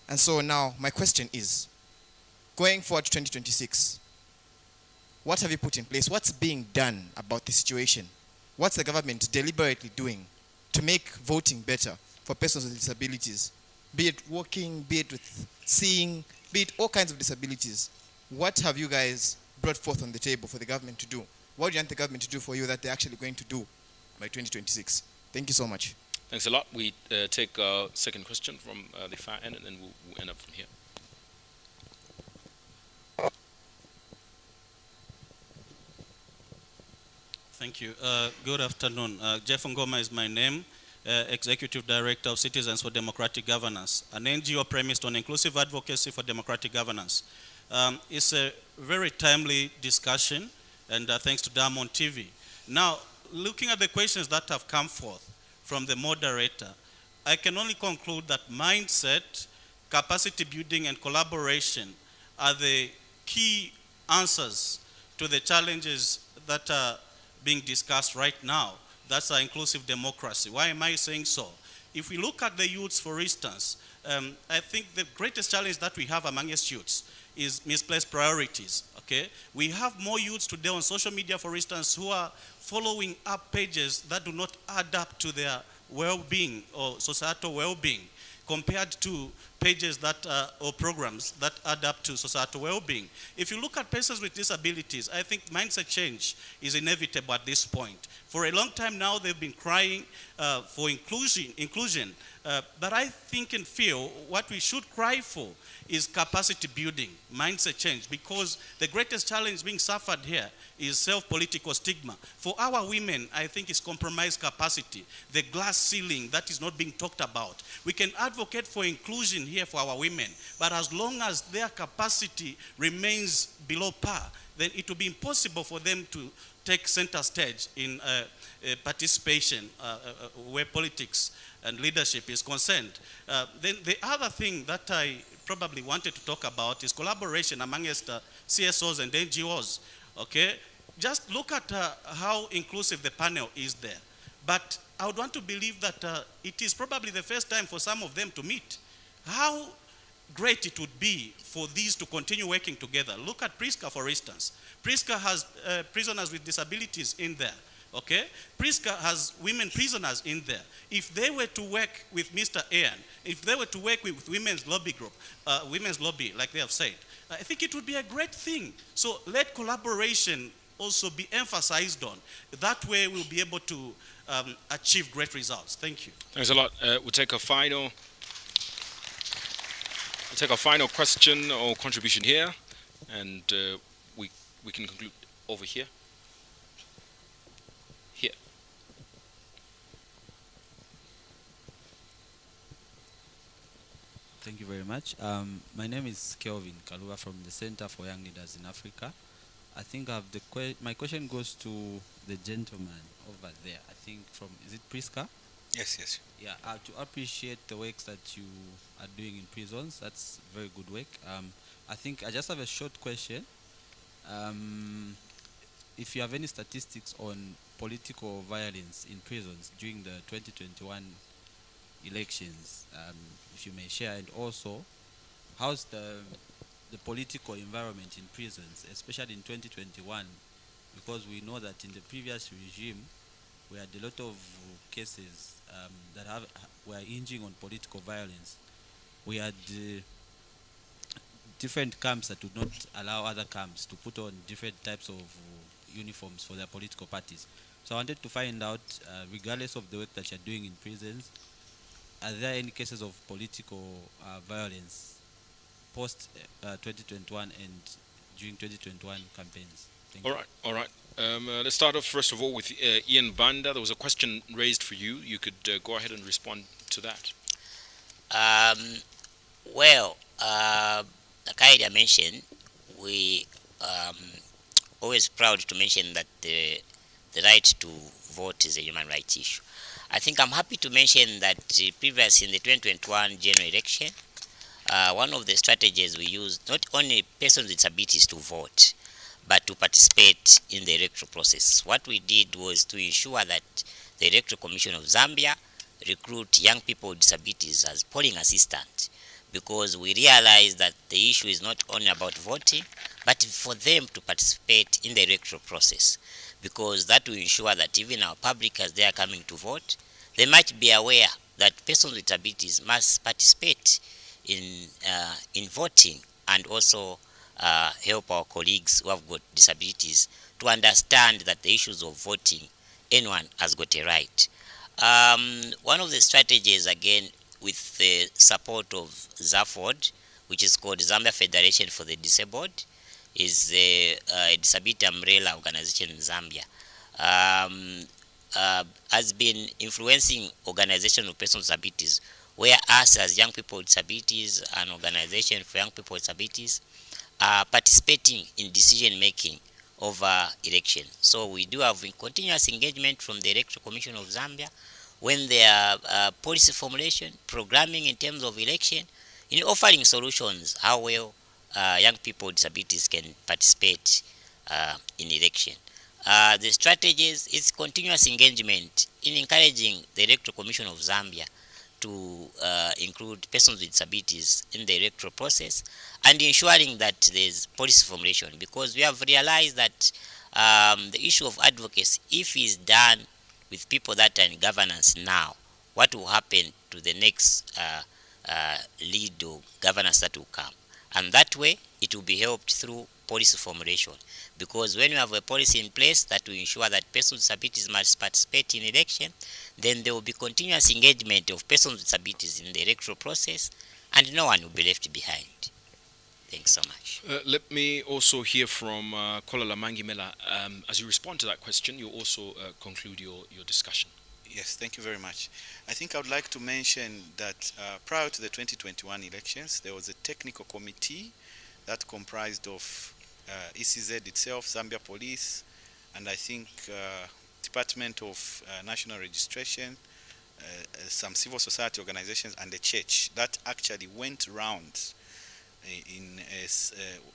And so now my question is, going forward to 2026, what have you put in place? What's being done about the situation? What's the government deliberately doing to make voting better for persons with disabilities? Be it walking, be it with seeing, be it all kinds of disabilities. What have you guys brought forth on the table for the government to do? What do you want the government to do for you that they're actually going to do by 2026? Thank you so much. Thanks a lot. We take a second question from the far end, and then we'll end up from here. Thank you. Good afternoon. Jeff Ngoma is my name, Executive Director of Citizens for Democratic Governance, an NGO premised on inclusive advocacy for democratic governance. It's a very timely discussion, and thanks to Diamond TV. Now, looking at the questions that have come forth from the moderator, I can only conclude that mindset, capacity building, and collaboration are the key answers to the challenges that are being discussed right now. That's our inclusive democracy. Why am I saying so? If we look at the youths, for instance, I think the greatest challenge that we have amongst youths is misplaced priorities, okay? We have more youths today on social media, for instance, who are following up pages that do not add up to their well-being or societal well-being, compared to pages that or programs that add up to societal well-being. If you look at persons with disabilities, I think mindset change is inevitable at this point. For a long time now, they've been crying for inclusion, but I think and feel what we should cry for is capacity building, mindset change, because the greatest challenge being suffered here is self-political stigma. For our women, I think it's compromised capacity, the glass ceiling that is not being talked about. We can advocate for inclusion here for our women, but as long as their capacity remains below par, then it will be impossible for them to take center stage in participation where politics and leadership is concerned. Then the other thing that I probably wanted to talk about is collaboration amongst CSOs and NGOs, okay? Just look at how inclusive the panel is there. But I would want to believe that it is probably the first time for some of them to meet. How great it would be for these to continue working together. Look at PRISCCA, for instance. PRISCCA has prisoners with disabilities in there. Okay? PRISCCA has women prisoners in there. If they were to work with Mr. Ian, if they were to work with women's lobby group, women's lobby, like they have said, I think it would be a great thing. So let collaboration also be emphasized on. That way we'll be able to achieve great results. Thank you. Thanks a lot. We'll take a final question or contribution here, and we can conclude over here. Here. Thank you very much. My name is Kelvin Kalua from the Center for Young Leaders in Africa. I think I have my question goes to the gentleman over there. I think from, is it PRISCCA? Yes, yes. Yeah, to appreciate the work that you are doing in prisons. That's very good work. I think I just have a short question. If you have any statistics on political violence in prisons during the 2021 elections, if you may share, and also how's the political environment in prisons, especially in 2021, because we know that in the previous regime we had a lot of cases that were hinging on political violence. We had different camps that would not allow other camps to put on different types of uniforms for their political parties. So I wanted to find out, regardless of the work that you're doing in prisons, are there any cases of political violence post 2021 and during 2021 campaigns? Thank you. All right. Let's start off first of all with Ian Banda. There was a question raised for you. You could go ahead and respond to that. Like I mentioned, we always proud to mention that the right to vote is a human rights issue. I think I'm happy to mention that previously in the 2021 general election, one of the strategies we used, not only persons with disabilities to vote, but to participate in the electoral process. What we did was to ensure that the Electoral Commission of Zambia recruit young people with disabilities as polling assistants, because we realized that the issue is not only about voting, but for them to participate in the electoral process, because that will ensure that even our public, as they are coming to vote, they might be aware that persons with disabilities must participate in voting, and also help our colleagues who have got disabilities to understand that the issues of voting, anyone has got a right. One of the strategies, again, with the support of ZAFOD, which is called Zambia Federation for the Disabled, is a disability umbrella organization in Zambia, has been influencing organizations of persons with disabilities, where us as young people with disabilities, an organization for young people with disabilities, are participating in decision making over election. So we do have continuous engagement from the Electoral Commission of Zambia when there are policy formulation, programming in terms of election, in offering solutions how well young people with disabilities can participate in election. The strategies is continuous engagement in encouraging the Electoral Commission of Zambia to include persons with disabilities in the electoral process, and ensuring that there's policy formulation, because we have realized that the issue of advocacy, if is done with people that are in governance now, what will happen to the next lead or governance that will come? And that way, it will be helped through policy formulation, because when you have a policy in place that will ensure that persons with disabilities must participate in election, then there will be continuous engagement of persons with disabilities in the electoral process, and no one will be left behind. Thanks so much. Let me also hear from Kwalala Mangimela. As you respond to that question, you also conclude your discussion. Yes, thank you very much. I think I would like to mention that prior to the 2021 elections, there was a technical committee that comprised of ECZ itself, Zambia Police, and I think Department of National Registration, some civil society organizations, and the church, that actually went around in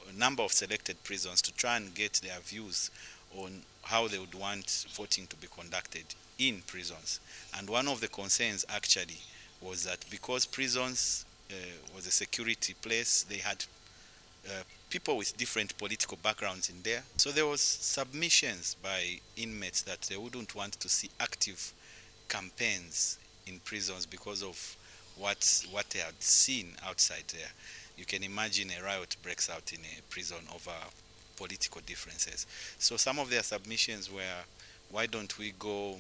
a number of selected prisons to try and get their views on how they would want voting to be conducted in prisons. And one of the concerns actually was that because prisons was a security place, they had people with different political backgrounds in there. So there was submissions by inmates that they wouldn't want to see active campaigns in prisons because of what they had seen outside there. You can imagine a riot breaks out in a prison over political differences. So some of their submissions were, why don't we go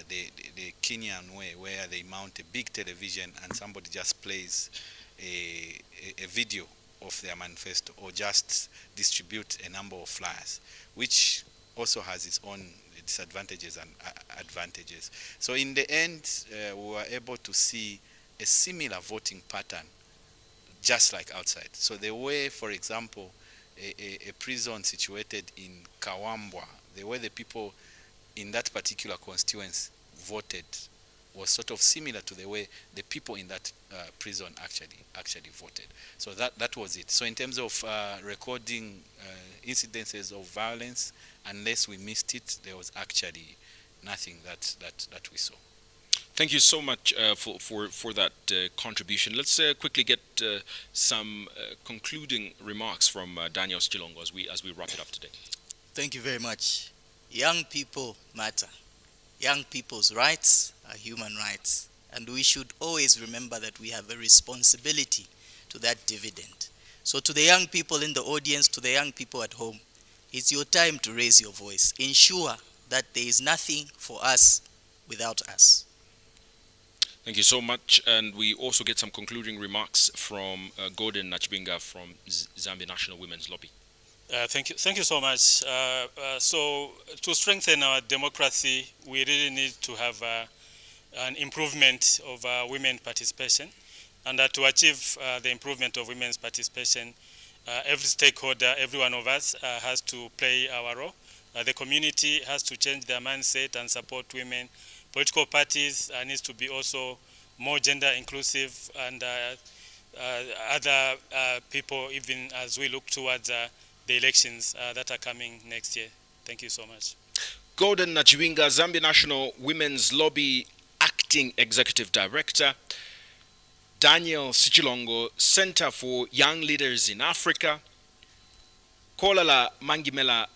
the Kenyan way, where they mount a big television and somebody just plays a video of their manifesto, or just distribute a number of flyers, which also has its own disadvantages and advantages. So in the end, we were able to see a similar voting pattern just like outside. So the way, for example, a prison situated in Kawambwa, the way the people in that particular constituency voted was sort of similar to the way the people in that prison actually voted. So that was it. So in terms of recording incidences of violence, unless we missed it, there was actually nothing that we saw. Thank you so much for that contribution. Let's quickly get some concluding remarks from Daniel Sichilongo as we wrap it up today. Thank you very much. Young people matter. Young people's rights are human rights, and we should always remember that we have a responsibility to that dividend. So to the young people in the audience, to the young people at home, it's your time to raise your voice. Ensure that there is nothing for us without us. Thank you so much. And we also get some concluding remarks from Gordon Nachibinga from Zambia National Women's Lobby. Thank you so much. So to strengthen our democracy, we really need to have an improvement of women participation. And to achieve the improvement of women's participation, every stakeholder, every one of us has to play our role. The community has to change their mindset and support women. Political parties needs to be also more gender inclusive, and other people, even as we look towards the elections that are coming next year. Thank you so much. Gordon Nachibinga, Zambia National Women's Lobby Acting Executive Director. Daniel Sichilongo, Center for Young Leaders in Africa. Kwalala Mangimela,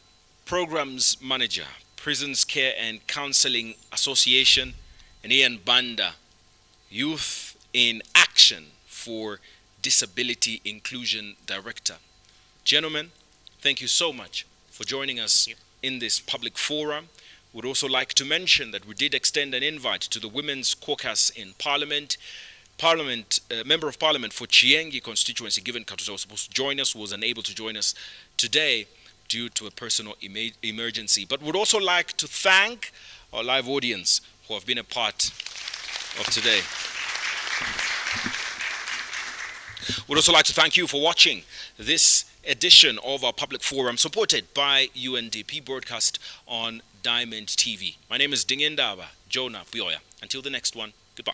Programs Manager, Prisons Care and Counselling Association. And Banda, Youth in Action for Disability Inclusion Director. Gentlemen, thank you so much for joining us in this public forum. Would also like to mention that we did extend an invite to the Women's Caucus in Parliament. Member of Parliament for Chiengi constituency, given Katuza was supposed to join us, was unable to join us today due to a personal emergency. But would also like to thank our live audience who have been a part of today. Would also like to thank you for watching this edition of our public forum, supported by UNDP, broadcast on Diamond TV. My name is Dingendaba Jonah Bioya. Until the next one, goodbye.